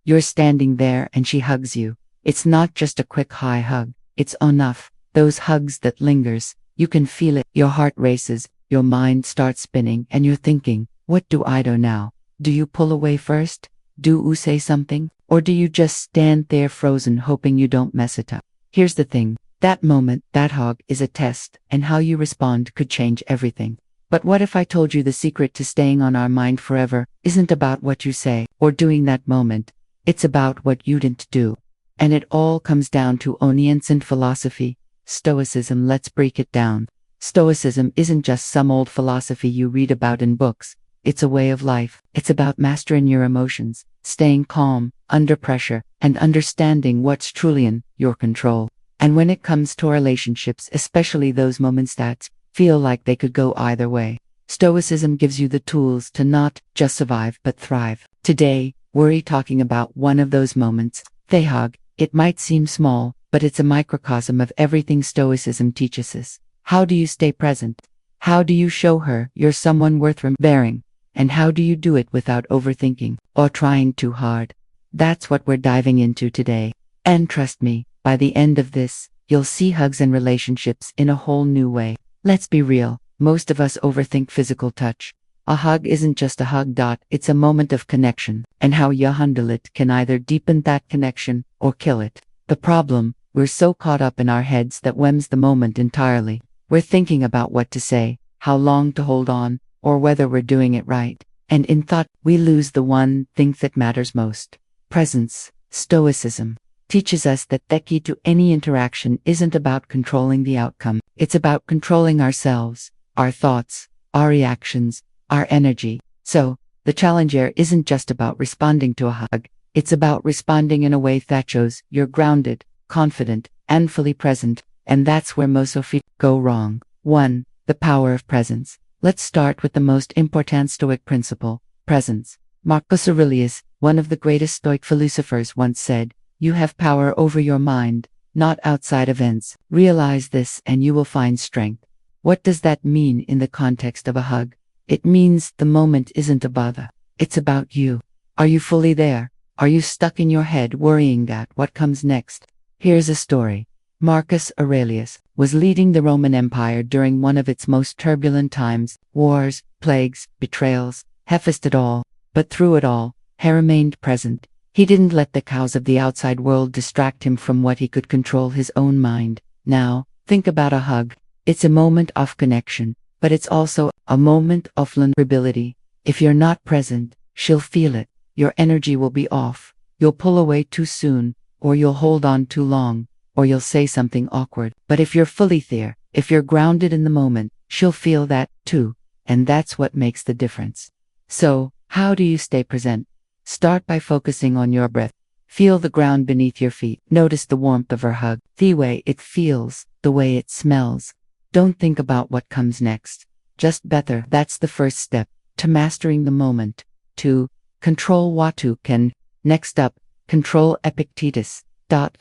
You're standing there and she hugs you. It's not just a quick high hug. It's enough. Those hugs that lingers. You can feel it. Your heart races. Your mind starts spinning and you're thinking, what do I do now? Do you pull away first? Do you say something? Or do you just stand there frozen hoping you don't mess it up? Here's the thing. That moment, that hug is a test, and how you respond could change everything. But what if I told you the secret to staying on our mind forever isn't about what you say or doing that moment? It's about what you didn't do. And it all comes down to onions and philosophy. Stoicism. Let's break it down. Stoicism isn't just some old philosophy you read about in books. It's a way of life. It's about mastering your emotions, staying calm under pressure, and understanding what's truly in your control. And when it comes to relationships, especially those moments that feel like they could go either way, Stoicism gives you the tools to not just survive but thrive. Today, we're talking about one of those moments, the hug. It might seem small, but it's a microcosm of everything Stoicism teaches us. How do you stay present? How do you show her you're someone worth remembering? And how do you do it without overthinking or trying too hard? That's what we're diving into today. And trust me, by the end of this, you'll see hugs and relationships in a whole new way. Let's be real, most of us overthink physical touch. A hug isn't just a hug. It's a moment of connection, and how you handle it can either deepen that connection or kill it. The problem, we're so caught up in our heads that whems the moment entirely. We're thinking about what to say, how long to hold on, or whether we're doing it right. And in thought, we lose the one thing that matters most. Presence. Stoicism teaches us that the key to any interaction isn't about controlling the outcome. It's about controlling ourselves, our thoughts, our reactions, our energy. So, the challenge here isn't just about responding to a hug. It's about responding in a way that shows you're grounded, confident, and fully present. And that's where most of it go wrong. 1. The power of presence. Let's start with the most important Stoic principle, presence. Marcus Aurelius, one of the greatest Stoic philosophers, once said, "You have power over your mind, not outside events. Realize this and you will find strength." What does that mean in the context of a hug? It means the moment isn't a bother. It's about you. Are you fully there? Are you stuck in your head worrying that what comes next? Here's a story. Marcus Aurelius was leading the Roman Empire during one of its most turbulent times. Wars, plagues, betrayals, he faced it all. But through it all, he remained present. He didn't let the chaos of the outside world distract him from what he could control: his own mind. Now, think about a hug. It's a moment of connection, but it's also a moment of vulnerability. If you're not present, she'll feel it. Your energy will be off. You'll pull away too soon, or you'll hold on too long, or you'll say something awkward. But if you're fully there, if you're grounded in the moment, she'll feel that too. And that's what makes the difference. So, how do you stay present? Start by focusing on your breath. Feel the ground beneath your feet. Notice the warmth of her hug, the way it feels, the way it smells. Don't think about what comes next. Just better. That's the first step to mastering the moment. 2. Control what you can. Next up, control Epictetus.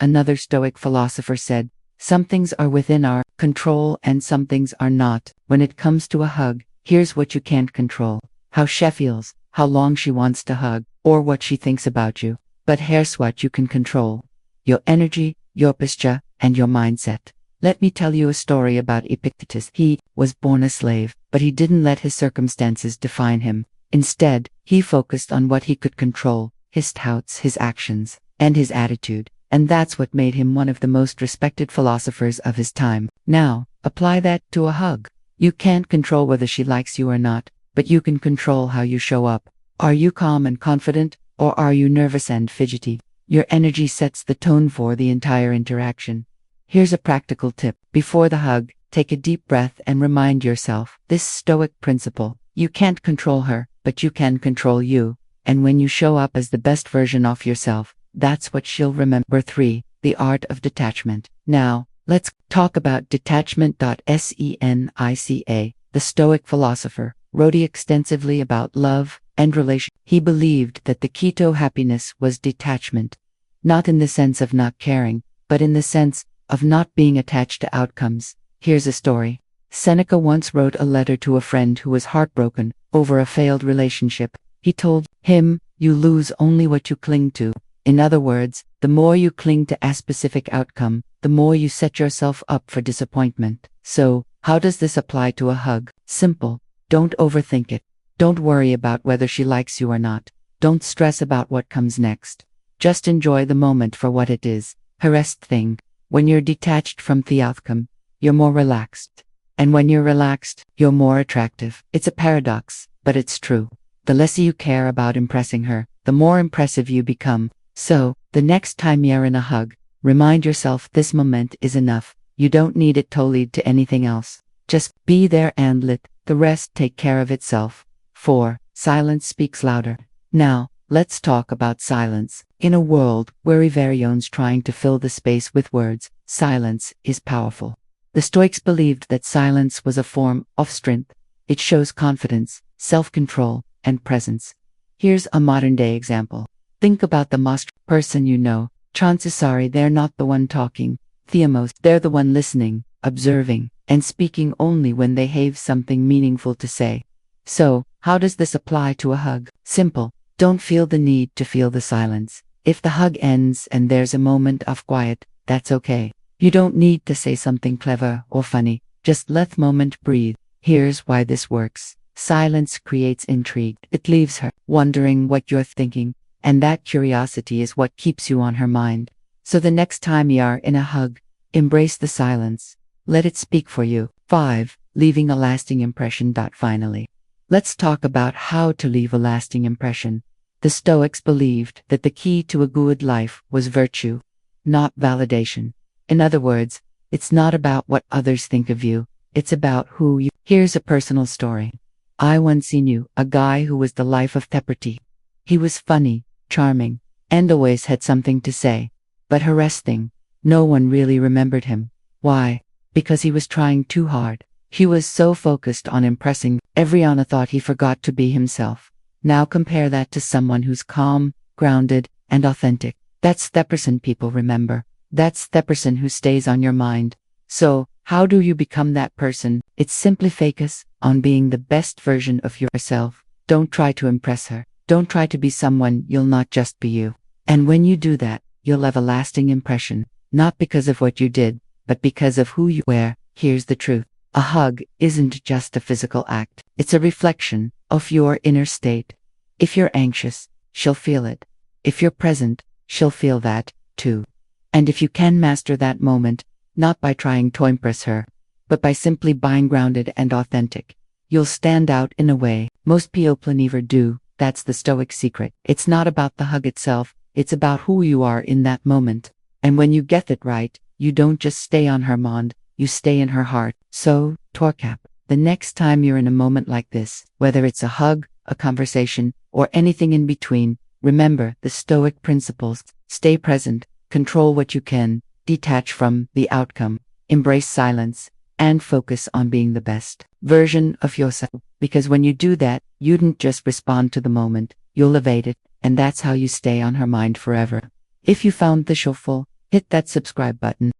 Another Stoic philosopher said, some things are within our control and some things are not. When it comes to a hug, here's what you can't control: how she feels, how long she wants to hug, or what she thinks about you. But here's what you can control: your energy, your posture, and your mindset. Let me tell you a story about Epictetus. He was born a slave, but he didn't let his circumstances define him. Instead, he focused on what he could control: his thoughts, his actions, and his attitude. And that's what made him one of the most respected philosophers of his time. Now, apply that to a hug. You can't control whether she likes you or not, but you can control how you show up. Are you calm and confident, or are you nervous and fidgety? Your energy sets the tone for the entire interaction. Here's a practical tip. Before the hug, take a deep breath and remind yourself this Stoic principle: you can't control her, but you can control you. And when you show up as the best version of yourself, that's what she'll remember. 3. The art of detachment. Now, let's talk about detachment. Seneca, the Stoic philosopher, wrote extensively about love and relation. He believed that the key to happiness was detachment. Not in the sense of not caring, but in the sense of not being attached to outcomes. Here's a story. Seneca once wrote a letter to a friend who was heartbroken over a failed relationship. He told him, "You lose only what you cling to." In other words, the more you cling to a specific outcome, the more you set yourself up for disappointment. So, how does this apply to a hug? Simple. Don't overthink it. Don't worry about whether she likes you or not. Don't stress about what comes next. Just enjoy the moment for what it is. Rest thing. When you're detached from the outcome, you're more relaxed. And when you're relaxed, you're more attractive. It's a paradox, but it's true. The less you care about impressing her, the more impressive you become. So, the next time you're in a hug, remind yourself this moment is enough. You don't need it to lead to anything else. Just be there and let the rest take care of itself. 4. Silence speaks louder. Now, let's talk about silence. In a world where everyone's trying to fill the space with words, silence is powerful. The Stoics believed that silence was a form of strength. It shows confidence, self-control, and presence. Here's a modern-day example. Think about the most person you know. Chances are they're not the one talking. They're the one listening, observing, and speaking only when they have something meaningful to say. So, how does this apply to a hug? Simple. Don't feel the need to feel the silence. If the hug ends and there's a moment of quiet, that's okay. You don't need to say something clever or funny. Just let the moment breathe. Here's why this works. Silence creates intrigue. It leaves her wondering what you're thinking, and that curiosity is what keeps you on her mind. So the next time you are in a hug, embrace the silence. Let it speak for you. 5. Leaving a lasting impression. Finally, let's talk about how to leave a lasting impression. The Stoics believed that the key to a good life was virtue, not validation. In other words, it's not about what others think of you, it's about who you. Here's a personal story. I once knew a guy who was the life of Teperty. He was funny, charming, and always had something to say. But arresting, no one really remembered him. Why? Because he was trying too hard. He was so focused on impressing everyone thought he forgot to be himself. Now compare that to someone who's calm, grounded, and authentic. That's the person people remember. That's the person who stays on your mind. So, how do you become that person? It's simply focus on being the best version of yourself. Don't try to impress her. Don't try to be someone you'll not, just be you. And when you do that, you'll have a lasting impression, not because of what you did, but because of who you were. Here's the truth. A hug isn't just a physical act. It's a reflection of your inner state. If you're anxious, she'll feel it. If you're present, she'll feel that, too. And if you can master that moment, not by trying to impress her, but by simply being grounded and authentic, you'll stand out in a way most people never do. That's the Stoic secret. It's not about the hug itself, it's about who you are in that moment. And when you get it right, you don't just stay on her mind, you stay in her heart. So, Torcap, the next time you're in a moment like this, whether it's a hug, a conversation, or anything in between, remember the Stoic principles. Stay present, control what you can, detach from the outcome, embrace silence, and focus on being the best version of yourself. Because when you do that, you don't just respond to the moment, you'll evade it, and that's how you stay on her mind forever. If you found the show full, hit that subscribe button.